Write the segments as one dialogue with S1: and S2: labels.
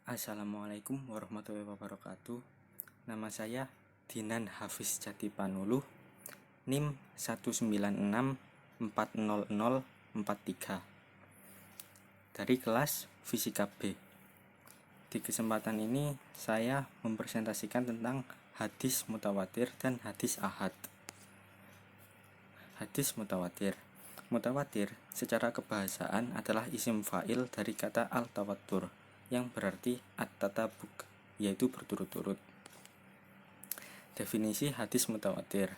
S1: Assalamualaikum warahmatullahi wabarakatuh. Nama saya Dinan Hafiz Jatipanuluh, NIM 196400043 dari kelas Fisika B. Di kesempatan ini saya mempresentasikan tentang hadis mutawatir dan hadis ahad. Hadis mutawatir. Mutawatir secara kebahasaan adalah isim fa'il dari kata al-tawattur yang berarti at-tatabuk, yaitu berturut-turut. Definisi hadis mutawatir.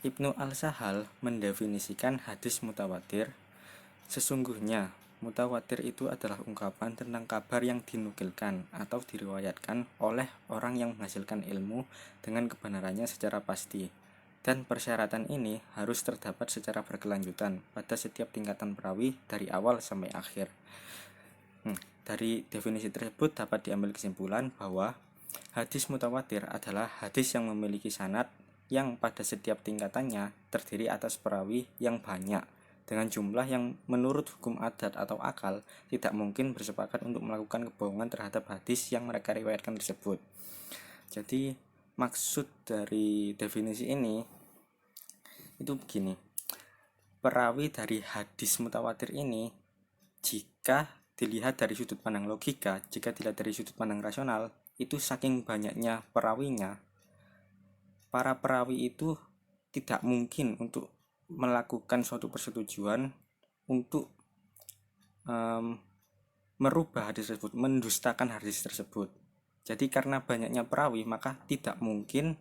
S1: Ibnu Al-Sahal mendefinisikan hadis mutawatir, sesungguhnya mutawatir itu adalah ungkapan tentang kabar yang dinukilkan atau diriwayatkan oleh orang yang menghasilkan ilmu dengan kebenarannya secara pasti, dan persyaratan ini harus terdapat secara berkelanjutan pada setiap tingkatan perawi dari awal sampai akhir. Dari definisi tersebut dapat diambil kesimpulan bahwa hadis mutawatir adalah hadis yang memiliki sanad yang pada setiap tingkatannya terdiri atas perawi yang banyak dengan jumlah yang menurut hukum adat atau akal tidak mungkin bersepakat untuk melakukan kebohongan terhadap hadis yang mereka riwayatkan tersebut. Jadi maksud dari definisi ini itu begini. Perawi dari hadis mutawatir ini jika dilihat dari sudut pandang logika, jika dilihat dari sudut pandang rasional, itu saking banyaknya perawinya, para perawi itu tidak mungkin untuk melakukan suatu persetujuan untuk merubah hadis tersebut, mendustakan hadis tersebut. Jadi karena banyaknya perawi, maka tidak mungkin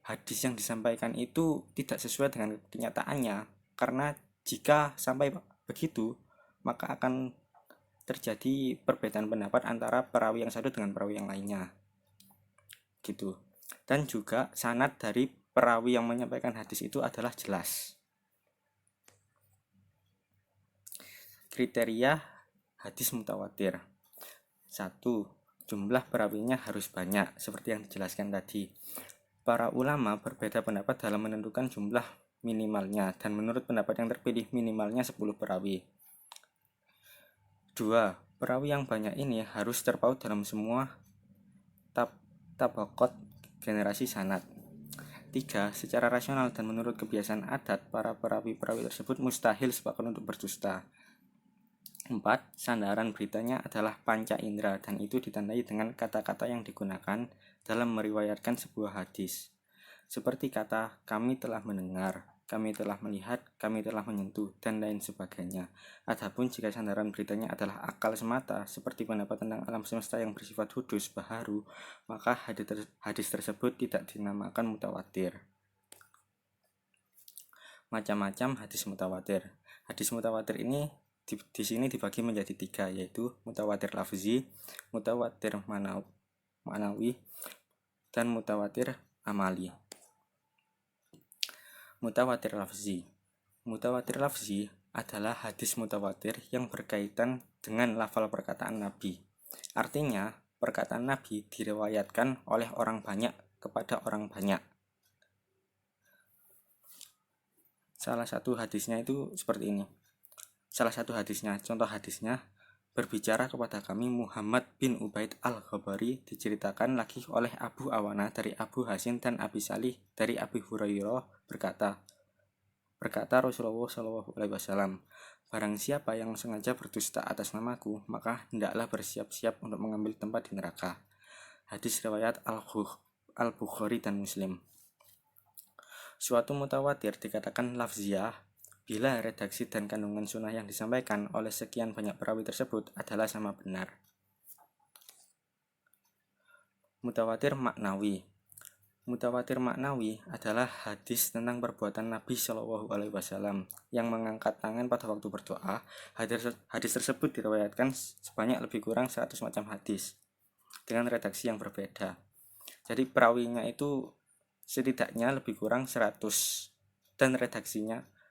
S1: hadis yang disampaikan itu tidak sesuai dengan kenyataannya. Karena jika sampai begitu, maka akan terjadi perbedaan pendapat antara perawi yang satu dengan perawi yang lainnya gitu. Dan juga sanad dari perawi yang menyampaikan hadis itu adalah jelas. Kriteria hadis mutawatir. 1. Jumlah perawinya harus banyak seperti yang dijelaskan tadi. Para ulama berbeda pendapat dalam menentukan jumlah minimalnya, dan menurut pendapat yang terpilih minimalnya 10 perawi. 2. Perawi yang banyak ini harus terpaut dalam semua tabaqat generasi sanad. 3. Secara rasional dan menurut kebiasaan adat, para perawi-perawi tersebut mustahil sepakat untuk berdusta. 4. Sandaran beritanya adalah panca indera, dan itu ditandai dengan kata-kata yang digunakan dalam meriwayatkan sebuah hadis, seperti kata kami telah mendengar, kami telah melihat, kami telah menyentuh, dan lain sebagainya. Adapun jika sandaran beritanya adalah akal semata, seperti pendapat tentang alam semesta yang bersifat hudus, baharu, maka hadis tersebut tidak dinamakan mutawatir. Macam-macam hadis mutawatir. Hadis mutawatir ini di sini dibagi menjadi 3, yaitu mutawatir lafzi, mutawatir ma'nawi, dan mutawatir amali. Mutawatir lafzi. Mutawatir lafzi adalah hadis mutawatir yang berkaitan dengan lafal perkataan Nabi. Artinya, perkataan Nabi diriwayatkan oleh orang banyak kepada orang banyak. Salah satu hadisnya itu seperti ini. Contoh hadisnya, berbicara kepada kami Muhammad bin Ubaid al-Ghabari diceritakan lagi oleh Abu Awana dari Abu Hasin dan Abi Salih dari Abi Hurairah berkata Rasulullah SAW, barang siapa yang sengaja berdusta atas namaku, maka hendaklah bersiap-siap untuk mengambil tempat di neraka. Hadis riwayat Al-Bukhari dan Muslim. Suatu mutawatir dikatakan lafziyah bila redaksi dan kandungan sunnah yang disampaikan oleh sekian banyak perawi tersebut adalah sama benar. Mutawatir maknawi. Mutawatir maknawi adalah hadis tentang perbuatan Nabi Shallallahu Alaihi Wasallam yang mengangkat tangan pada waktu berdoa. Hadis tersebut diriwayatkan sebanyak lebih kurang 100 macam hadis dengan redaksi yang berbeda. Jadi perawinya itu setidaknya lebih kurang 100, dan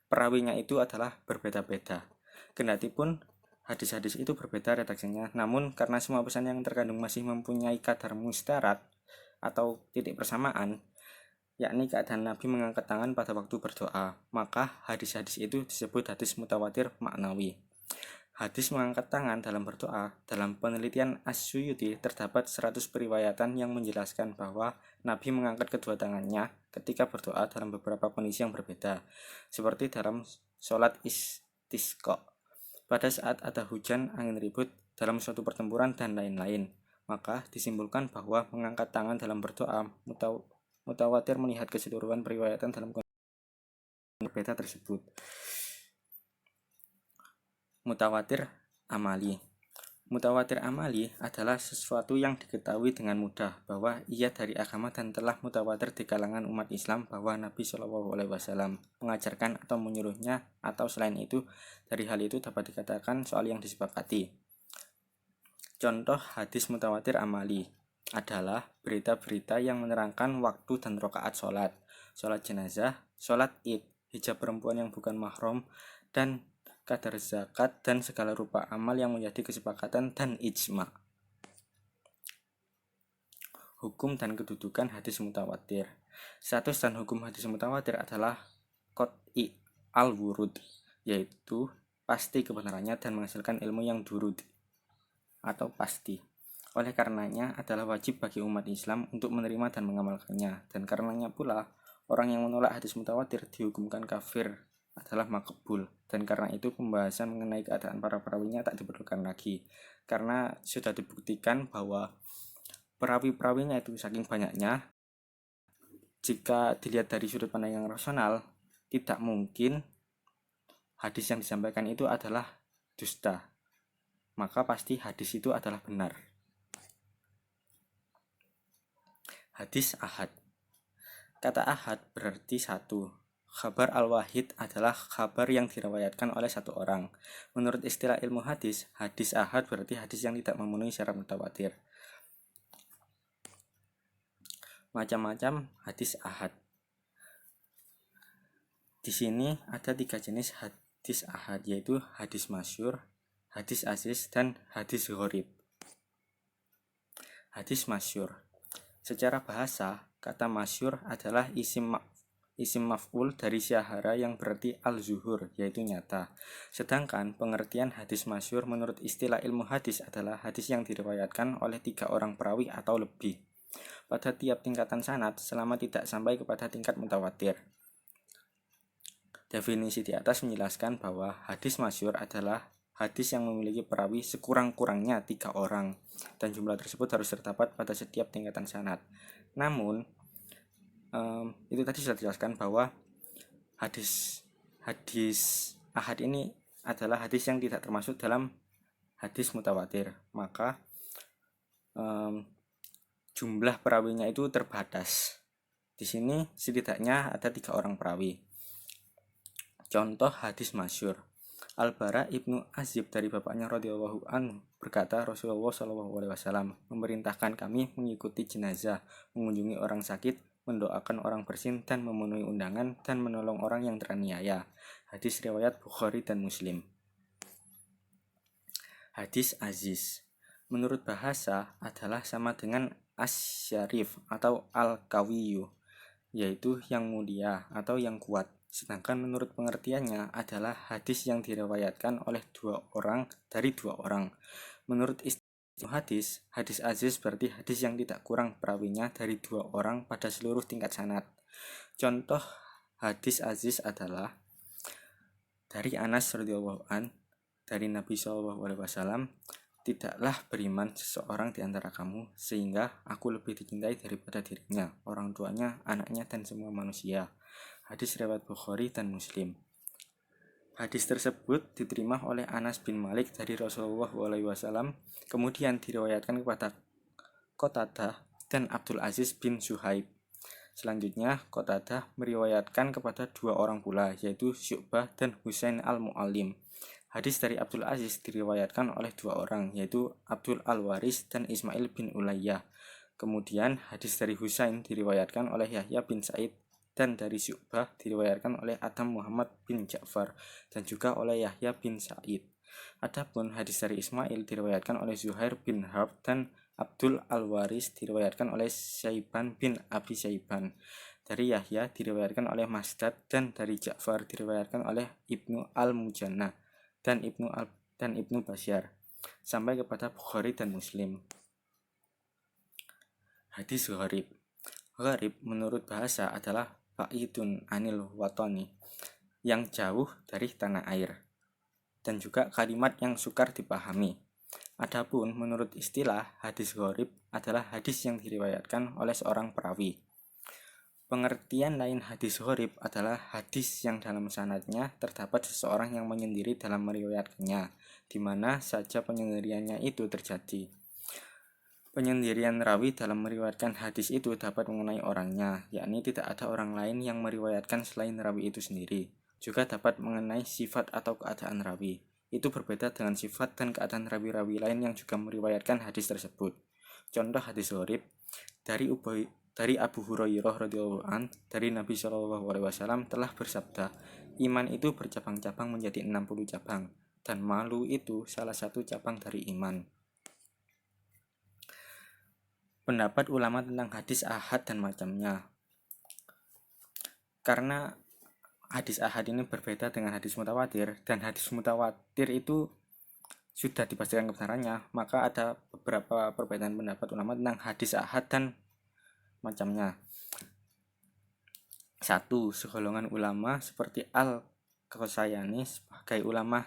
S1: perawinya itu adalah berbeda-beda. Kendatipun hadis-hadis itu berbeda redaksinya, namun karena semua pesan yang terkandung masih mempunyai kadar mustarat atau titik persamaan, yakni keadaan Nabi mengangkat tangan pada waktu berdoa, maka hadis-hadis itu disebut hadis mutawatir maknawi. Hadis mengangkat tangan dalam berdoa. Dalam penelitian As-Suyuti terdapat 100 periwayatan yang menjelaskan bahwa Nabi mengangkat kedua tangannya ketika berdoa dalam beberapa kondisi yang berbeda, seperti dalam sholat istisqa, pada saat ada hujan, angin ribut, dalam suatu pertempuran, dan lain-lain. Maka disimpulkan bahwa mengangkat tangan dalam berdoa mutawatir melihat keseluruhan periwayatan dalam kondisi berbeda tersebut. Mutawatir amali. Mutawatir amali adalah sesuatu yang diketahui dengan mudah bahwa ia dari agama dan telah mutawatir di kalangan umat Islam bahwa Nabi Shallallahu Alaihi Wasallam mengajarkan atau menyuruhnya, atau selain itu dari hal itu dapat dikatakan soal yang disepakati. Contoh hadis mutawatir amali adalah berita-berita yang menerangkan waktu dan rakaat sholat jenazah, sholat id, hijab perempuan yang bukan mahram, dan kadar zakat dan segala rupa amal yang menjadi kesepakatan dan ijma. Hukum dan kedudukan hadis mutawatir. Status dan hukum hadis mutawatir adalah qat'i al-wurud, yaitu pasti kebenarannya dan menghasilkan ilmu yang durud atau pasti. Oleh karenanya adalah wajib bagi umat Islam untuk menerima dan mengamalkannya, dan karenanya pula orang yang menolak hadis mutawatir dihukumkan kafir adalah makbul, dan karena itu pembahasan mengenai keadaan para perawinya tak diperlukan lagi, karena sudah dibuktikan bahwa perawi-perawinya itu saking banyaknya, jika dilihat dari sudut pandang yang rasional, tidak mungkin hadis yang disampaikan itu adalah dusta, maka pasti hadis itu adalah benar. Hadis ahad. Kata ahad berarti satu. Khabar al-wahid adalah kabar yang diriwayatkan oleh satu orang. Menurut istilah ilmu hadis, hadis ahad berarti hadis yang tidak memenuhi syarat mutawatir. Macam-macam hadis ahad. Di sini ada 3 jenis hadis ahad, yaitu hadis masyhur, hadis aziz, dan hadis gharib. Hadis masyhur. Secara bahasa, kata masyhur adalah isim maf'ul dari syahara yang berarti al-zuhur, yaitu nyata. Sedangkan pengertian hadis masyhur menurut istilah ilmu hadis adalah hadis yang diriwayatkan oleh 3 orang perawi atau lebih pada tiap tingkatan sanad selama tidak sampai kepada tingkat mutawatir. Definisi di atas menjelaskan bahwa hadis masyhur adalah hadis yang memiliki perawi sekurang-kurangnya 3 orang, dan jumlah tersebut harus terdapat pada setiap tingkatan sanad. Namun itu tadi sudah dijelaskan bahwa hadis ahad ini adalah hadis yang tidak termasuk dalam hadis mutawatir, maka jumlah perawinya itu terbatas. Di sini setidaknya ada 3 orang perawi. Contoh hadis masyhur. Al-Bara ibnu Azib dari bapaknya radhiyallahu anhu berkata, Rasulullah SAW memerintahkan kami mengikuti jenazah, mengunjungi orang sakit, mendoakan orang bersin, dan memenuhi undangan, dan menolong orang yang teraniaya. Hadis riwayat Bukhari dan Muslim. Hadis aziz menurut bahasa adalah sama dengan as-syarif atau al-qawiyu, yaitu yang mulia atau yang kuat. Sedangkan menurut pengertiannya adalah hadis yang diriwayatkan oleh 2 orang dari 2 orang. Menurut istilah hadis aziz berarti hadis yang tidak kurang perawinya dari 2 orang pada seluruh tingkat sanad. Contoh hadis aziz adalah dari Anas radhiyallahu an, dari Nabi SAW, tidaklah beriman seseorang di antara kamu sehingga aku lebih dicintai daripada dirinya, orang tuanya, anaknya, dan semua manusia. Hadis riwayat Bukhari dan Muslim. Hadis tersebut diterima oleh Anas bin Malik dari Rasulullah SAW, kemudian diriwayatkan kepada Qatadah dan Abdul Aziz bin Suhaib. Selanjutnya, Qatadah meriwayatkan kepada 2 orang pula, yaitu Syu'bah dan Husain al-Mu'allim. Hadis dari Abdul Aziz diriwayatkan oleh 2 orang, yaitu Abdul al-Waris dan Ismail bin Ulayyah. Kemudian hadis dari Husain diriwayatkan oleh Yahya bin Sa'id, dan dari Syu'bah diriwayatkan oleh Adam Muhammad bin Ja'far dan juga oleh Yahya bin Sa'id. Adapun hadis dari Ismail diriwayatkan oleh Zuhair bin Harb, dan Abdul al-Waris diriwayatkan oleh Syaiban bin Abi Syaiban. Dari Yahya diriwayatkan oleh Masdad, dan dari Ja'far diriwayatkan oleh Ibnu al-Mujanna dan Ibnu dan Ibnu Basyar sampai kepada Bukhari dan Muslim. Hadis gharib. Gharib menurut bahasa adalah ba'idun anil watani, yang jauh dari tanah air, dan juga kalimat yang sukar dipahami. Adapun menurut istilah, hadis gharib adalah hadis yang diriwayatkan oleh seorang perawi. Pengertian lain hadis gharib adalah hadis yang dalam sanadnya terdapat seseorang yang menyendiri dalam meriwayatkannya, di mana saja penyendiriannya itu terjadi. Penyendirian rawi dalam meriwayatkan hadis itu dapat mengenai orangnya, yakni tidak ada orang lain yang meriwayatkan selain rawi itu sendiri. Juga dapat mengenai sifat atau keadaan rawi. Itu berbeda dengan sifat dan keadaan rawi-rawi lain yang juga meriwayatkan hadis tersebut. Contoh hadis gharib dari Abu Hurairah radhiyallahu an, dari Nabi Shallallahu alaihi wasallam telah bersabda, iman itu bercabang-cabang menjadi 60 cabang, dan malu itu salah satu cabang dari iman. Pendapat ulama tentang hadis ahad dan macamnya. Karena hadis ahad ini berbeda dengan hadis mutawatir, dan hadis mutawatir itu sudah dipastikan kebenarannya, maka ada beberapa perbedaan pendapat ulama tentang hadis ahad dan macamnya. 1. Segolongan ulama seperti Al-Qasayani sebagai ulama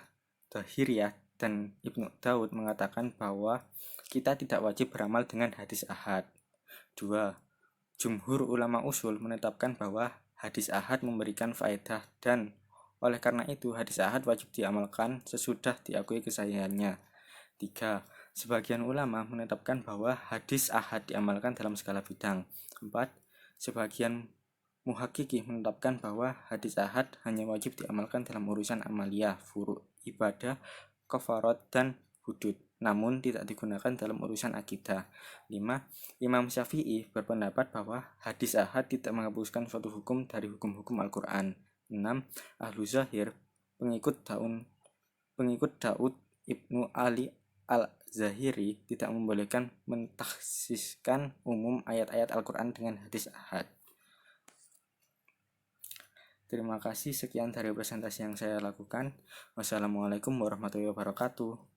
S1: Dhahiriyah dan Ibnu Daud mengatakan bahwa kita tidak wajib beramal dengan hadis ahad. 2. Jumhur ulama usul menetapkan bahwa hadis ahad memberikan faedah, dan oleh karena itu hadis ahad wajib diamalkan sesudah diakui kesahihannya. 3. Sebagian ulama menetapkan bahwa hadis ahad diamalkan dalam segala bidang. 4. Sebagian muhakiki menetapkan bahwa hadis ahad hanya wajib diamalkan dalam urusan amaliyah, furu, ibadah, kafarat, dan hudud, namun tidak digunakan dalam urusan akidah. 5. Imam Syafi'i berpendapat bahwa hadis ahad tidak menghapuskan suatu hukum dari hukum-hukum Al-Quran. 6. Ahlu Zahir, pengikut Daud Ibnu Ali Al-Zahiri, tidak membolehkan mentakhsiskan umum ayat-ayat Al-Quran dengan hadis ahad. Terima kasih, sekian dari presentasi yang saya lakukan. Wassalamualaikum warahmatullahi wabarakatuh.